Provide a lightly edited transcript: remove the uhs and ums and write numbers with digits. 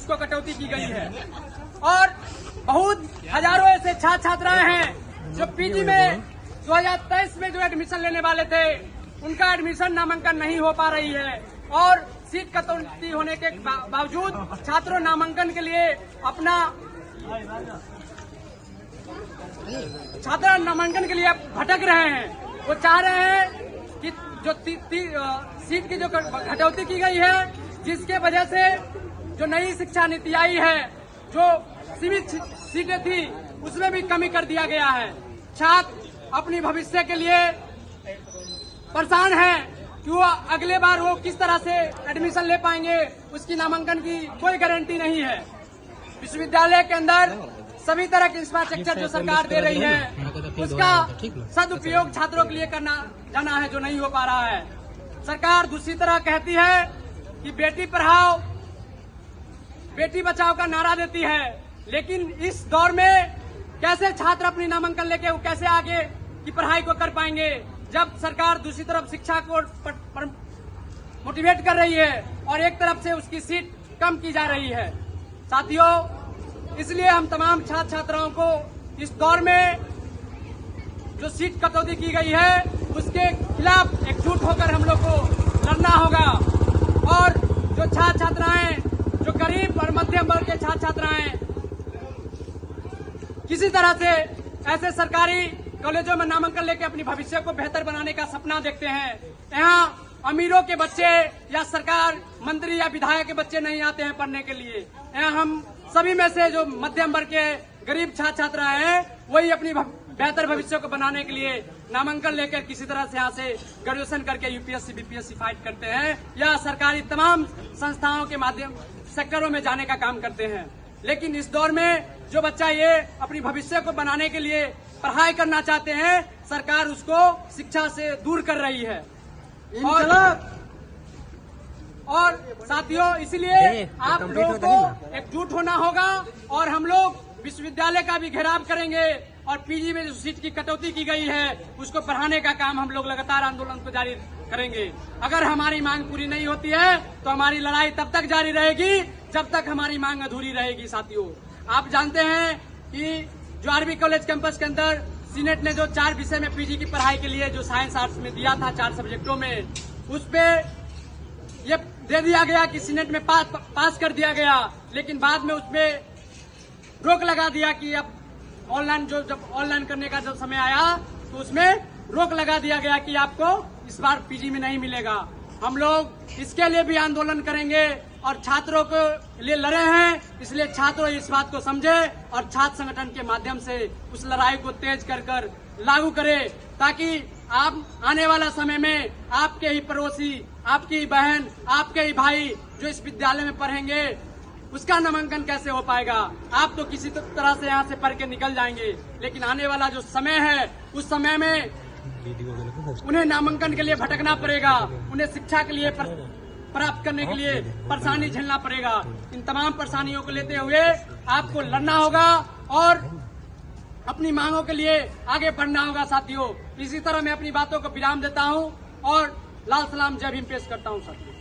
उसको कटौती की गई है। और बहुत हजारों ऐसे छात्र छात्राएं हैं जो पीजी में 2023 में जो एडमिशन लेने वाले थे, उनका एडमिशन नामांकन नहीं हो पा रही है और सीट कटौती होने के बावजूद छात्रों नामांकन के लिए छात्र नामांकन के लिए भटक रहे हैं। वो चाह रहे हैं कि जो सीट की जो कटौती की गई है, जिसके वजह से जो नई शिक्षा नीति आई है, जो सीमित सीटें थी उसमें भी कमी कर दिया गया है। छात्र अपनी भविष्य के लिए परेशान है कि वो अगले बार वो किस तरह से एडमिशन ले पाएंगे, उसकी नामांकन की कोई गारंटी नहीं है। विश्वविद्यालय के अंदर सभी तरह के इंफ्रास्ट्रक्चर जो सरकार दे रही है, उसका सदुपयोग छात्रों के लिए करना जाना है, जो नहीं हो पा रहा है। सरकार दूसरी तरह कहती है कि बेटी पढ़ाओ बेटी बचाओ का नारा देती है, लेकिन इस दौर में कैसे छात्र अपनी नामांकन लेके वो कैसे आगे की पढ़ाई को कर पाएंगे, जब सरकार दूसरी तरफ शिक्षा को मोटिवेट कर रही है और एक तरफ से उसकी सीट कम की जा रही है। साथियों, इसलिए हम तमाम छात्र छात्राओं को इस दौर में जो सीट कटौती की गई है उसके खिलाफ एकजुट होकर हम लोग को लड़ना होगा। और जो छात्र छात्राएं, जो गरीब और मध्यम वर्ग के छात्र छात्राएं किसी तरह से ऐसे सरकारी कॉलेजों में नामांकन लेके अपनी भविष्य को बेहतर बनाने का सपना देखते हैं, यहाँ अमीरों के बच्चे या सरकार मंत्री या विधायक के बच्चे नहीं आते हैं पढ़ने के लिए। यहाँ हम सभी में से जो मध्यम वर्ग के गरीब छात्र छात्रा हैं, वही अपनी बेहतर भविष्य को बनाने के लिए नामांकन लेकर किसी तरह से यहाँ से ग्रेजुएशन करके यूपीएससी बीपीएससी फाइट करते हैं या सरकारी तमाम संस्थाओं के माध्यम सेक्टरों में जाने का काम करते हैं। लेकिन इस दौर में जो बच्चा ये अपनी भविष्य को बनाने के लिए पढ़ाई करना चाहते हैं, सरकार उसको शिक्षा से दूर कर रही है। और साथियों, इसलिए आप लोगों को एकजुट होना होगा और हम लोग विश्वविद्यालय का भी घेराव करेंगे और पीजी में जो सीट की कटौती की गई है उसको बढ़ाने का काम हम लोग लगातार आंदोलन को जारी करेंगे। अगर हमारी मांग पूरी नहीं होती है तो हमारी लड़ाई तब तक जारी रहेगी जब तक हमारी मांग अधूरी रहेगी। साथियों, आप जानते हैं कि जो आरबी कॉलेज कैंपस के अंदर सीनेट ने जो 4 विषय में पीजी की पढ़ाई के लिए जो साइंस आर्ट्स में दिया था, 4 सब्जेक्टों में, उस पे ये दे दिया गया कि सीनेट में पास कर दिया गया, लेकिन बाद में उसमें रोक लगा दिया कि अब ऑनलाइन जब ऑनलाइन करने का जब समय आया तो उसमें रोक लगा दिया गया कि आपको इस बार पीजी में नहीं मिलेगा। हम लोग इसके लिए भी आंदोलन करेंगे और छात्रों के लिए लड़े हैं, इसलिए छात्रों इस बात को समझे और छात्र संगठन के माध्यम से उस लड़ाई को तेज कर लागू करें, ताकि आप आने वाला समय में आपके ही पड़ोसी, आपकी ही बहन, आपके ही भाई जो इस विद्यालय में पढ़ेंगे उसका नामांकन कैसे हो पाएगा। आप तो किसी तरह से यहाँ से पढ़ के निकल जाएंगे, लेकिन आने वाला जो समय है उस समय में उन्हें नामांकन के लिए भटकना पड़ेगा, उन्हें शिक्षा के लिए प्राप्त करने के लिए परेशानी झेलना पड़ेगा। इन तमाम परेशानियों को लेते हुए आपको लड़ना होगा और अपनी मांगों के लिए आगे बढ़ना होगा। साथियों, इसी तरह मैं अपनी बातों को विराम देता हूं और लाल सलाम जय भीम पेश करता हूं। साथियों।